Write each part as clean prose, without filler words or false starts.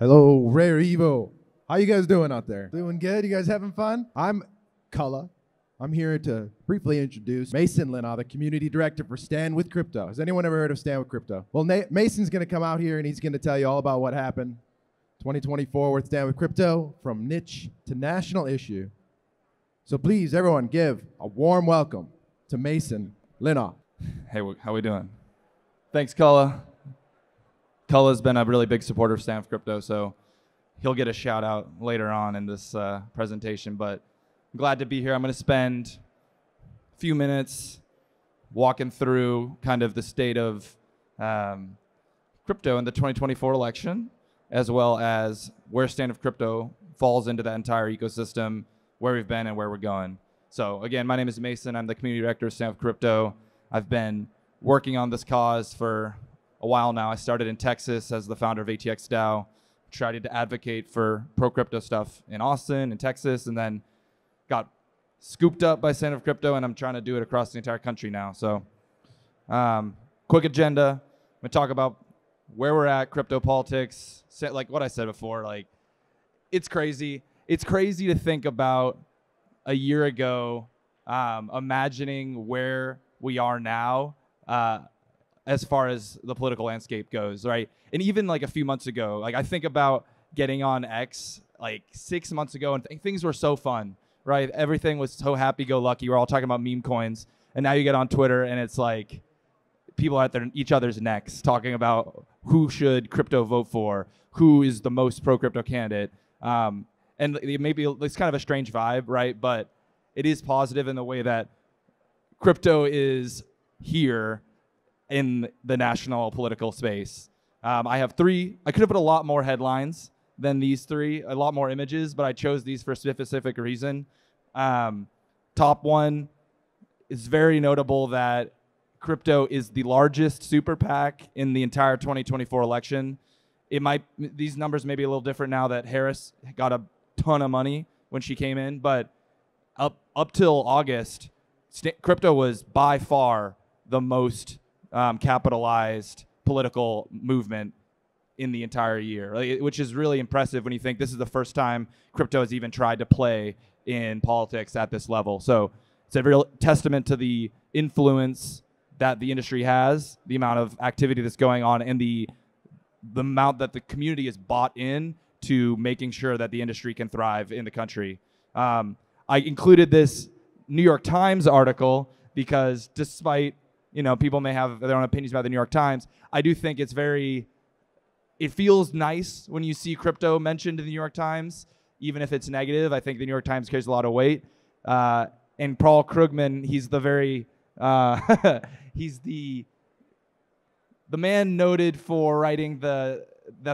Hello, Rare Evo. How you guys doing out there? Doing good? You guys having fun? I'm Cullah. I'm here to briefly introduce Mason Lynaugh, the Community Director for Stand With Crypto. Has anyone ever heard of Stand With Crypto? Well, Mason's going to come out here and he's going to tell you all about what happened 2024 with Stand With Crypto, from niche to national issue. So please, everyone, give a warm welcome to Mason Lynaugh. Hey, how we doing? Thanks, Cullah. Cullah's been a really big supporter of Stand With Crypto, so he'll get a shout out later on in this presentation. But I'm glad to be here. I'm going to spend a few minutes walking through kind of the state of crypto in the 2024 election, as well as where Stand With Crypto falls into that entire ecosystem, where we've been and where we're going. So again, my name is Mason. I'm the Community Director of Stand With Crypto. I've been working on this cause for a while now. I started in Texas as the founder of ATX DAO, tried to advocate for pro-crypto stuff in Austin and Texas, and then got scooped up by Stand With Crypto, and I'm trying to do it across the entire country now. So quick agenda. I'm going to talk about where we're at, crypto politics, like what I said before. Like, it's crazy. It's crazy to think about a year ago, imagining where we are now, as far as the political landscape goes, right? And even like a few months ago, like I think about getting on X like 6 months ago, and things were so fun, right? Everything was so happy-go-lucky. We're all talking about meme coins, and now you get on Twitter, and it's like people at each other's necks talking about who should crypto vote for, who is the most pro-crypto candidate, and maybe it's kind of a strange vibe, right? But it is positive in the way that crypto is here in the national political space. I have three. I could have put a lot more headlines than these three, a lot more images, but I chose these for a specific reason. Top one is very notable that crypto is the largest super PAC in the entire 2024 election. These numbers may be a little different now that Harris got a ton of money when she came in, but up till August, crypto was by far the most capitalized political movement in the entire year, which is really impressive when you think this is the first time crypto has even tried to play in politics at this level. So it's a real testament to the influence that the industry has, the amount of activity that's going on, and the amount that the community is bought in to making sure that the industry can thrive in the country. I included this New York Times article because despite people may have their own opinions about the New York Times, I do think it feels nice when you see crypto mentioned in the New York Times, even if it's negative. I think the New York Times carries a lot of weight. And Paul Krugman, he's he's the man noted for writing the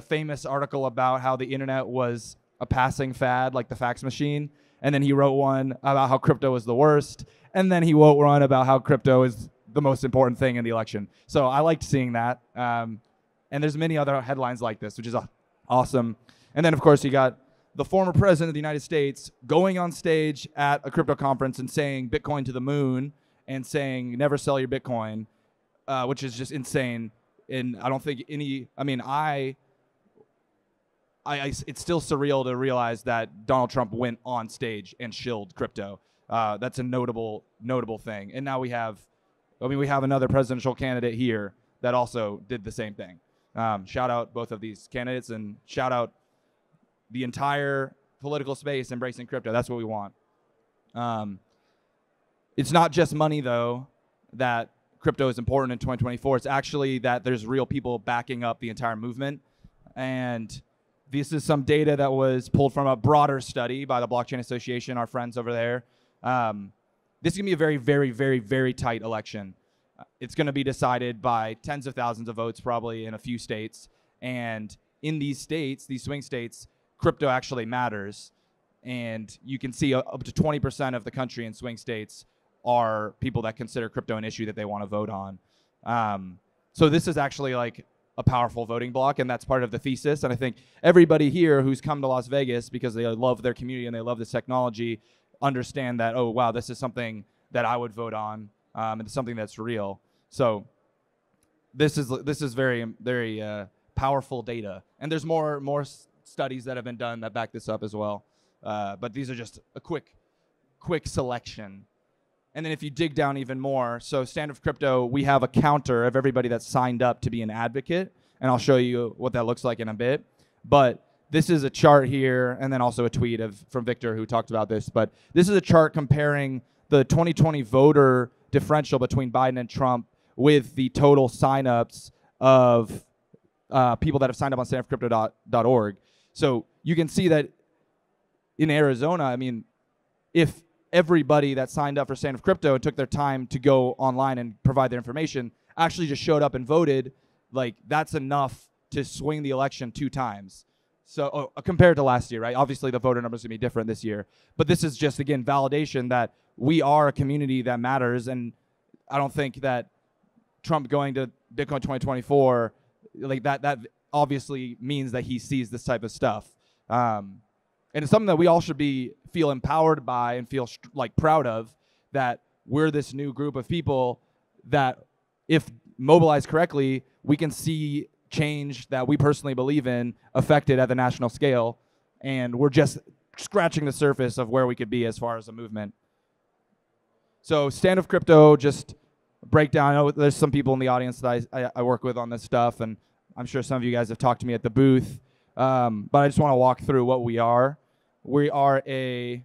famous article about how the internet was a passing fad, like the fax machine. And then he wrote one about how crypto was the worst. And then he wrote one about how crypto is the most important thing in the election. So I liked seeing that. And there's many other headlines like this, which is awesome. And then, of course, you got the former president of the United States going on stage at a crypto conference and saying Bitcoin to the moon and saying never sell your Bitcoin, which is just insane. And I don't think it's still surreal to realize that Donald Trump went on stage and shilled crypto. That's a notable thing. And now we have another presidential candidate here that also did the same thing. Shout out both of these candidates, and shout out the entire political space embracing crypto. That's what we want. It's not just money, though, that crypto is important in 2024. It's actually that there's real people backing up the entire movement. And this is some data that was pulled from a broader study by the Blockchain Association, our friends over there. This is going to be a very, very, very, very tight election. It's going to be decided by tens of thousands of votes, probably in a few states. And in these states, these swing states, crypto actually matters. And you can see up to 20% of the country in swing states are people that consider crypto an issue that they want to vote on. So this is actually like a powerful voting block, and that's part of the thesis. And I think everybody here who's come to Las Vegas because they love their community and they love this technology understand that, oh, wow, this is something that I would vote on, and it's something that's real. So this is very, very powerful data. And there's more studies that have been done that back this up as well. But these are just a quick selection. And then if you dig down even more, so Stand With Crypto, we have a counter of everybody that's signed up to be an advocate, and I'll show you what that looks like in a bit. But this is a chart here, and then also a tweet from Victor who talked about this. But this is a chart comparing the 2020 voter differential between Biden and Trump with the total signups of people that have signed up on standwithcrypto.org. So you can see that in Arizona, I mean, if everybody that signed up for Stand With Crypto and took their time to go online and provide their information actually just showed up and voted, like that's enough to swing the election 2 times. So compared to last year, right? Obviously the voter numbers are gonna be different this year, but this is just, again, validation that we are a community that matters. And I don't think that Trump going to Bitcoin 2024, like that obviously means that he sees this type of stuff. And it's something that we all should feel empowered by and feel like proud of, that we're this new group of people that, if mobilized correctly, we can see change that we personally believe in affected at the national scale. And we're just scratching the surface of where we could be as far as a movement. So Stand With Crypto, just breakdown. I know there's some people in the audience that I work with on this stuff, and I'm sure some of you guys have talked to me at the booth. But I just want to walk through what we are. We are a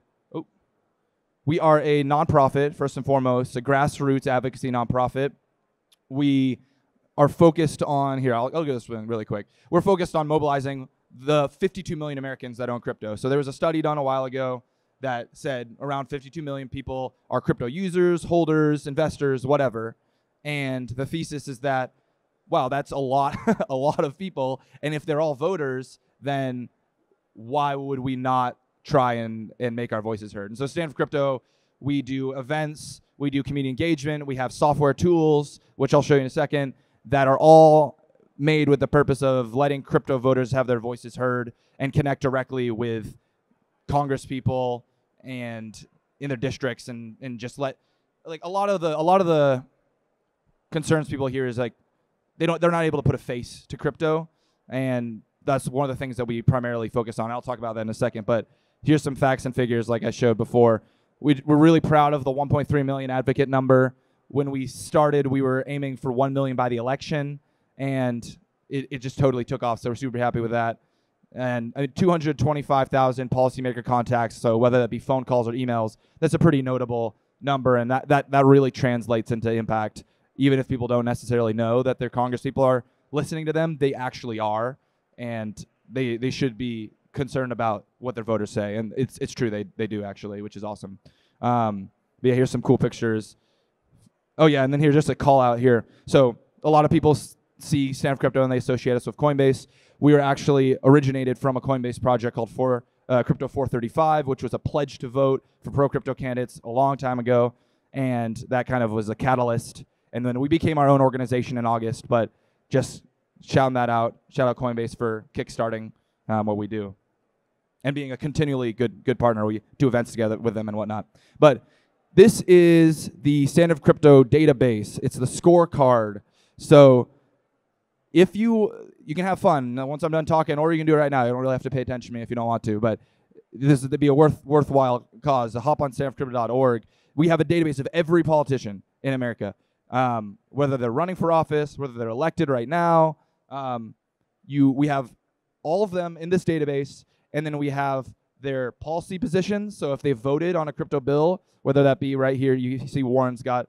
nonprofit, first and foremost, a grassroots advocacy nonprofit. We are focused on, here, I'll go this one really quick. We're focused on mobilizing the 52 million Americans that own crypto. So there was a study done a while ago that said around 52 million people are crypto users, holders, investors, whatever. And the thesis is that, wow, that's a lot, a lot of people. And if they're all voters, then why would we not try and make our voices heard? And so Stand With Crypto, we do events, we do community engagement, we have software tools, which I'll show you in a second, that are all made with the purpose of letting crypto voters have their voices heard and connect directly with Congress people and in their districts, and just let, like, a lot of the concerns people hear is like they're not able to put a face to crypto, and that's one of the things that we primarily focus on. I'll talk about that in a second, but here's some facts and figures like I showed before. We're really proud of the 1.3 million advocate number. When we started, we were aiming for 1 million by the election, and it just totally took off, so we're super happy with that. And 225,000 policymaker contacts, so whether that be phone calls or emails, that's a pretty notable number, and that really translates into impact. Even if people don't necessarily know that their Congress people are listening to them, they actually are, and they should be concerned about what their voters say, and it's true, they do actually, which is awesome. But yeah, here's some cool pictures. Oh yeah, and then here's just a call out here. So a lot of people see Stand With Crypto and they associate us with Coinbase. We were actually originated from a Coinbase project called Crypto 435, which was a pledge to vote for pro-crypto candidates a long time ago, and that kind of was a catalyst. And then we became our own organization in August, but just shouting that out, shout out Coinbase for kickstarting what we do and being a continually good partner. We do events together with them and whatnot. But this is the Stand With Crypto database. It's the scorecard. So if you can have fun once I'm done talking, or you can do it right now. You don't really have to pay attention to me if you don't want to, but this would be a worthwhile cause. To hop on standwithcrypto.org. We have a database of every politician in America, whether they're running for office, whether they're elected right now. We have all of them in this database, and then we have their policy positions. So if they voted on a crypto bill, whether that be right here, you see Warren's got,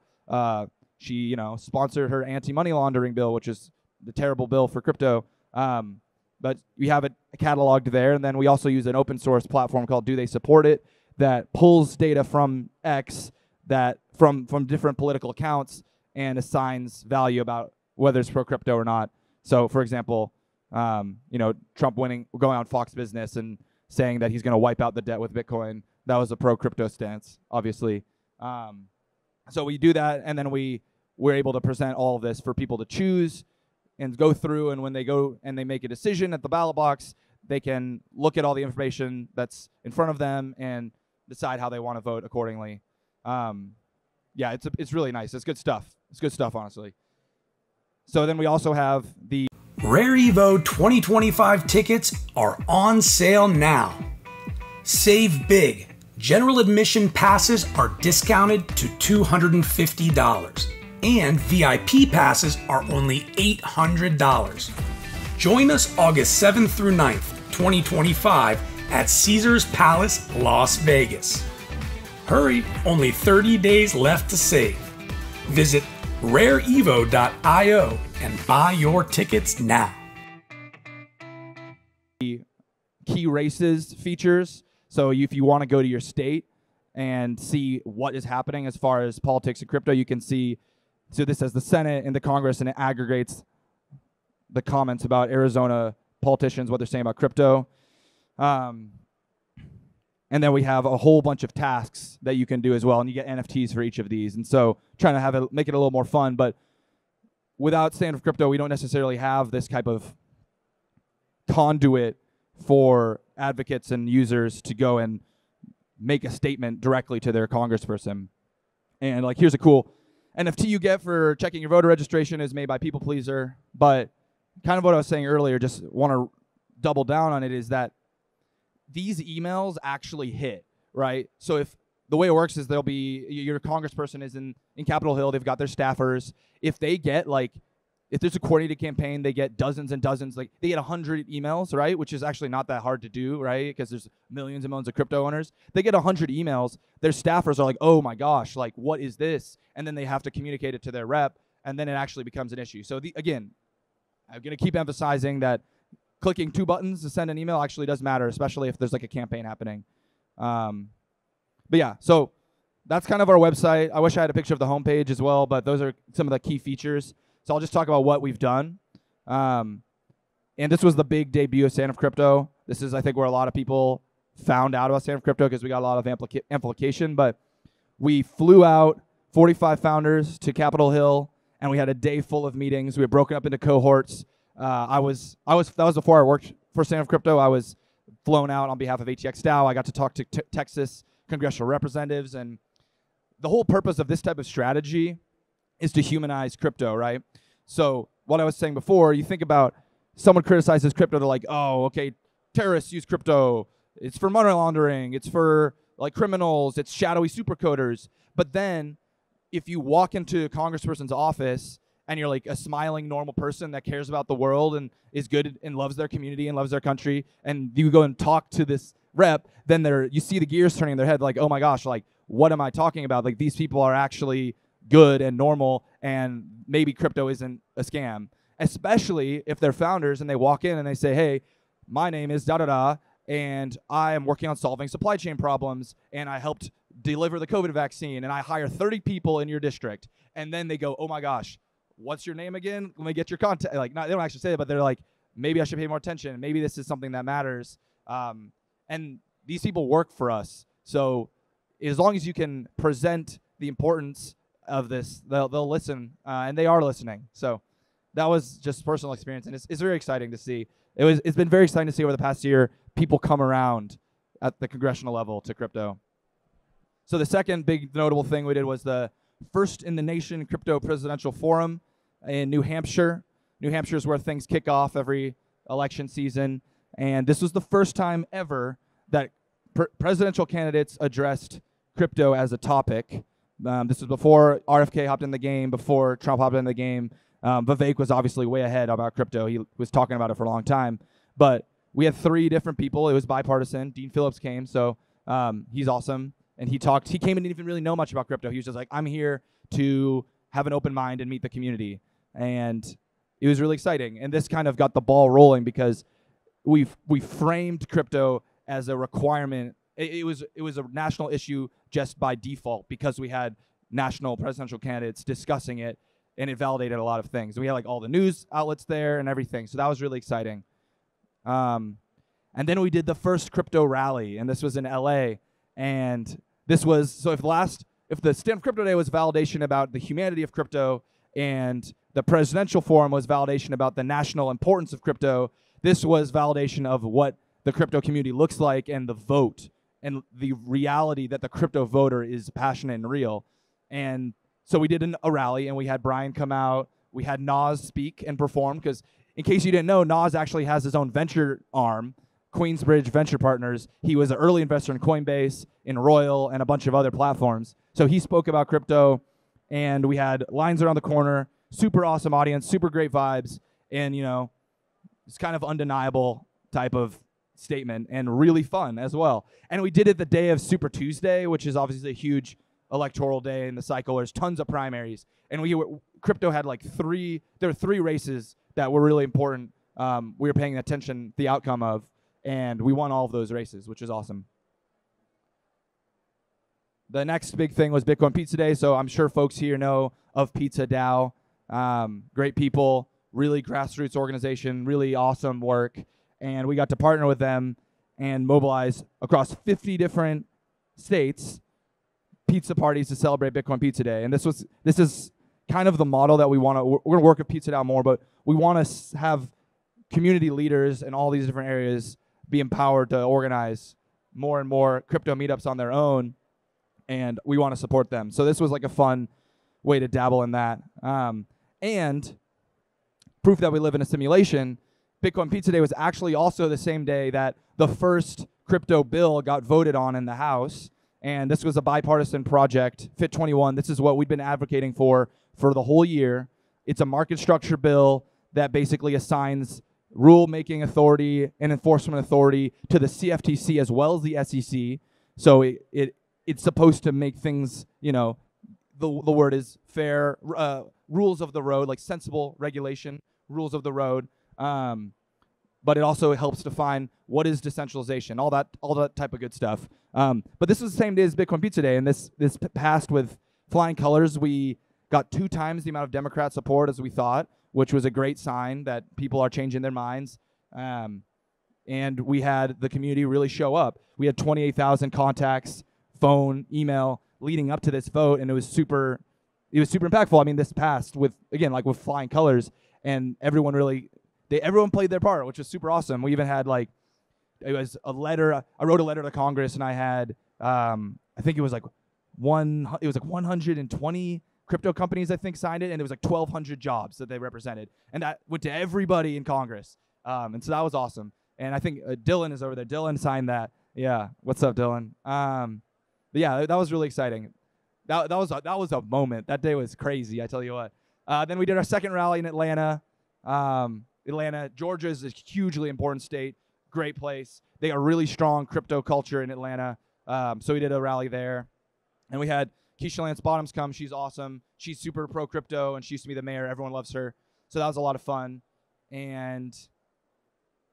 she sponsored her anti-money laundering bill, which is the terrible bill for crypto. But we have it cataloged there, and then we also use an open source platform called Do They Support It that pulls data from X that from different political accounts and assigns value about whether it's pro crypto or not. So for example, Trump going on Fox Business and saying that he's going to wipe out the debt with Bitcoin. That was a pro crypto stance, obviously. So we do that, and then we're able to present all of this for people to choose and go through, and when they go and they make a decision at the ballot box, they can look at all the information that's in front of them and decide how they want to vote accordingly. Yeah, it's really nice. It's good stuff. It's good stuff, honestly. So then we also have Rare Evo 2025 tickets are on sale now. Save big. General admission passes are discounted to $250, and VIP passes are only $800. Join us August 7th through 9th, 2025 at Caesars Palace, Las Vegas. Hurry, only 30 days left to save. Visit rareevo.io and buy your tickets now. Key races features. So if you want to go to your state and see what is happening as far as politics and crypto, you can see, so this says the Senate and the Congress, and it aggregates the comments about Arizona politicians, what they're saying about crypto. And then we have a whole bunch of tasks that you can do as well, and you get NFTs for each of these. And so trying to have it, make it a little more fun, but without Stand for Crypto, we don't necessarily have this type of conduit for advocates and users to go and make a statement directly to their congressperson. And like, here's a cool NFT you get for checking your voter registration is made by People Pleaser. But kind of what I was saying earlier, just want to double down on it, is that these emails actually hit, right? So if the way it works is there'll be, your congressperson is in Capitol Hill, they've got their staffers. If they get if there's a coordinated campaign, they get dozens and dozens, they get 100 emails, right? Which is actually not that hard to do, right? Because there's millions and millions of crypto owners. They get 100 emails. Their staffers are like, oh my gosh, what is this? And then they have to communicate it to their rep, and then it actually becomes an issue. So again, I'm going to keep emphasizing that clicking 2 buttons to send an email actually does matter, especially if there's a campaign happening. But yeah, so that's kind of our website. I wish I had a picture of the homepage as well, but those are some of the key features. So I'll just talk about what we've done. And this was the big debut of Stand for Crypto. This is, I think, where a lot of people found out about Stand for Crypto because we got a lot of amplification. But we flew out 45 founders to Capitol Hill, and we had a day full of meetings. We were broken up into cohorts. That was before I worked for Stand for Crypto. I was flown out on behalf of ATX DAO. I got to talk to Texas congressional representatives, and the whole purpose of this type of strategy is to humanize crypto, right? So what I was saying before, you think about someone criticizes crypto, they're like, oh, okay, terrorists use crypto. It's for money laundering. It's for criminals. It's shadowy supercoders. But then if you walk into a congressperson's office and you're a smiling, normal person that cares about the world and is good and loves their community and loves their country, and you go and talk to this rep, then you see the gears turning in their head, oh my gosh, what am I talking about? These people are actually good and normal, and maybe crypto isn't a scam, especially if they're founders and they walk in and they say, hey, my name is da-da-da, and I am working on solving supply chain problems, and I helped deliver the COVID vaccine, and I hire 30 people in your district. And then they go, oh my gosh, what's your name again? Let me get your contact. They don't actually say it, but they're like, maybe I should pay more attention. Maybe this is something that matters. And these people work for us. So as long as you can present the importance of this, they'll listen, and they are listening. So that was just personal experience, and it's very exciting to see. It's been very exciting to see over the past year people come around at the congressional level to crypto. So the second big notable thing we did was the first in the nation crypto presidential forum in New Hampshire. New Hampshire is where things kick off every election season, and this was the first time ever that presidential candidates addressed crypto as a topic. This was before RFK hopped in the game, before Trump hopped in the game. Vivek was obviously way ahead about crypto. He was talking about it for a long time. But we had 3 different people. It was bipartisan. Dean Phillips came, so he's awesome. And he talked. He came and didn't even really know much about crypto. He was just like, I'm here to have an open mind and meet the community. And it was really exciting. And this kind of got the ball rolling because we framed crypto as a requirement. It was a national issue just by default because we had national presidential candidates discussing it, and it validated a lot of things. And we had all the news outlets there and everything, so that was really exciting. And then we did the first crypto rally, and this was in LA. And this was, so if the Stand for Crypto Day was validation about the humanity of crypto, and the presidential forum was validation about the national importance of crypto, this was validation of what the crypto community looks like and the vote and the reality that the crypto voter is passionate and real. And so we did a rally, and we had Brian come out. We had Nas speak and perform because in case you didn't know, Nas actually has his own venture arm, Queensbridge Venture Partners. He was an early investor in Coinbase, in Royal, and a bunch of other platforms. So he spoke about crypto, and we had lines around the corner, super awesome audience, super great vibes, and it's kind of undeniable type of statement and really fun as well. And we did it the day of Super Tuesday, which is obviously a huge electoral day in the cycle. There's tons of primaries, and crypto had there were 3 races that were really important. We were paying attention the outcome of, and we won all of those races, which is awesome. The next big thing was Bitcoin Pizza Day, so I'm sure folks here know of Pizza DAO. Great people, really grassroots organization, really awesome work, and we got to partner with them and mobilize across 50 different states pizza parties to celebrate Bitcoin Pizza Day. And this is kind of the model that we want to. We're going to work with Pizza DAO more, but we want to have community leaders in all these different areas be empowered to organize more and more crypto meetups on their own, and we want to support them. So this was like a fun way to dabble in that. And proof that we live in a simulation, Bitcoin Pizza Day was actually also the same day that the first crypto bill got voted on in the House. And this was a bipartisan project, Fit 21. This is what we've been advocating for the whole year. It's a market structure bill that basically assigns rule-making authority and enforcement authority to the CFTC as well as the SEC. So it's supposed to make things, the word is fair, rules of the road, like sensible regulation, rules of the road. But it also helps define what is decentralization, all that type of good stuff. But this was the same day as Bitcoin Pizza Day, and this passed with flying colors. We got 2 times the amount of Democrat support as we thought, which was a great sign that people are changing their minds. And we had the community really show up. We had 28,000 contacts, phone, email, leading up to this vote, and it was super impactful. I mean, this passed with flying colors, and everyone played their part, which was super awesome. We even had it was a letter. I wrote a letter to Congress, and I had I think it was 120 crypto companies I think signed it, and it was 1,200 jobs that they represented, and that went to everybody in Congress. And so that was awesome. And I think Dylan is over there. Dylan signed that. Yeah, what's up, Dylan? But yeah, that was really exciting. That was a moment. That day was crazy, I tell you what. Then we did our second rally in Atlanta. Atlanta, Georgia is a hugely important state, great place. They got a really strong crypto culture in Atlanta. So we did a rally there. And we had Keisha Lance Bottoms come. She's awesome. She's super pro crypto, and she used to be the mayor. Everyone loves her. So that was a lot of fun. And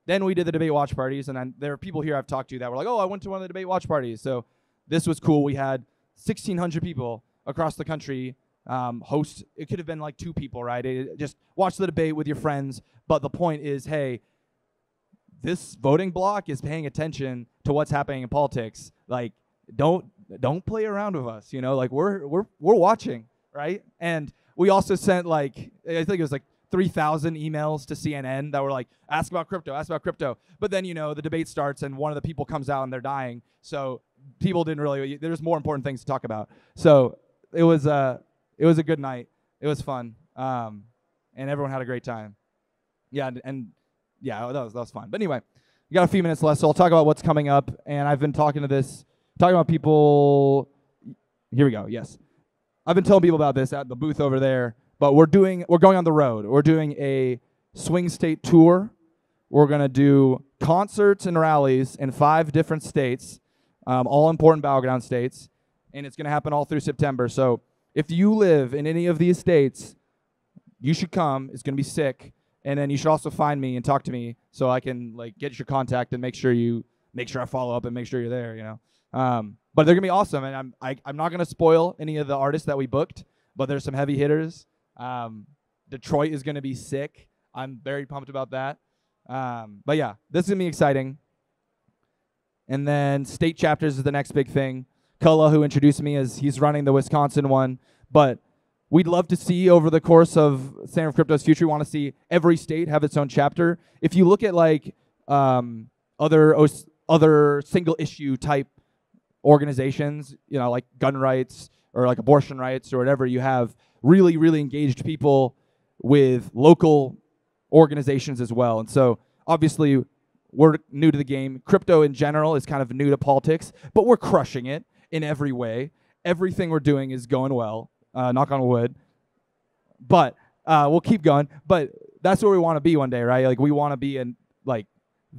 then we did the debate watch parties, and there are people here I've talked to that were like, oh, I went to one of the debate watch parties. So this was cool. We had 1,600 people across the country host. It could have been 2 people, right? Just watch the debate with your friends. But the point is, hey, this voting block is paying attention to what's happening in politics. Don't play around with us. We're watching, right? And we also sent I think it was 3,000 emails to CNN that were ask about crypto. But then the debate starts and one of the people comes out and they're dying. So people didn't really. There's more important things to talk about. So it was a good night. It was fun, and everyone had a great time. Yeah, and that was fun. But anyway, we got a few minutes left, so I'll talk about what's coming up. And I've been talking about people. Here we go. Yes, I've been telling people about this at the booth over there. But we're going on the road. We're doing a swing state tour. We're gonna do concerts and rallies in 5 different states, all important battleground states, and it's gonna happen all through September. So if you live in any of these states, you should come. It's gonna be sick. And then you should also find me and talk to me so I can get your contact and make sure I follow up and make sure you're there. But they're gonna be awesome, and I'm not gonna spoil any of the artists that we booked, but there's some heavy hitters. Detroit is gonna be sick. I'm very pumped about that. But yeah, this is gonna be exciting. And then state chapters is the next big thing. Cullah, who introduced me, he's running the Wisconsin one, but we'd love to see over the course of Center of Crypto's future, we want to see every state have its own chapter. If you look at other single issue type organizations, like gun rights or abortion rights or whatever, you have really, really engaged people with local organizations as well. And so obviously we're new to the game. Crypto in general is kind of new to politics, but we're crushing it in every way. Everything we're doing is going well, knock on wood. But we'll keep going. But that's where we want to be one day, right? Like we want to be in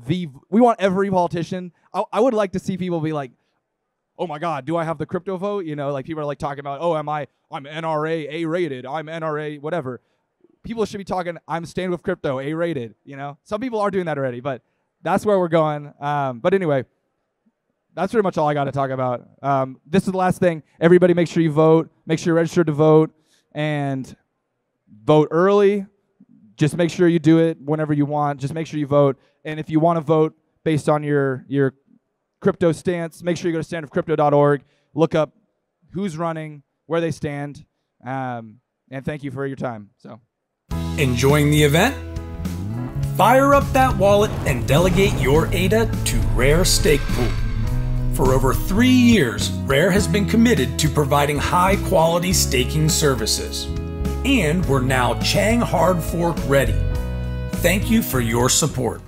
we want every politician. I would like to see people be like, oh my God, do I have the crypto vote? You know, like people are like talking about, oh, I'm NRA A-rated, I'm NRA whatever. People should be talking, I'm Stand With Crypto A-rated, you know? Some people are doing that already, but that's where we're going. But anyway, that's pretty much all I got to talk about. This is the last thing. Everybody make sure you vote. Make sure you're registered to vote. And vote early. Just make sure you do it whenever you want. Just make sure you vote. And if you want to vote based on your crypto stance, make sure you go to standwithcrypto.org. Look up who's running, where they stand. And thank you for your time. So, enjoying the event? Fire up that wallet and delegate your ADA to Rare Stake Pool. For over 3 years, Rare has been committed to providing high-quality staking services. And we're now Chang Hard Fork ready. Thank you for your support.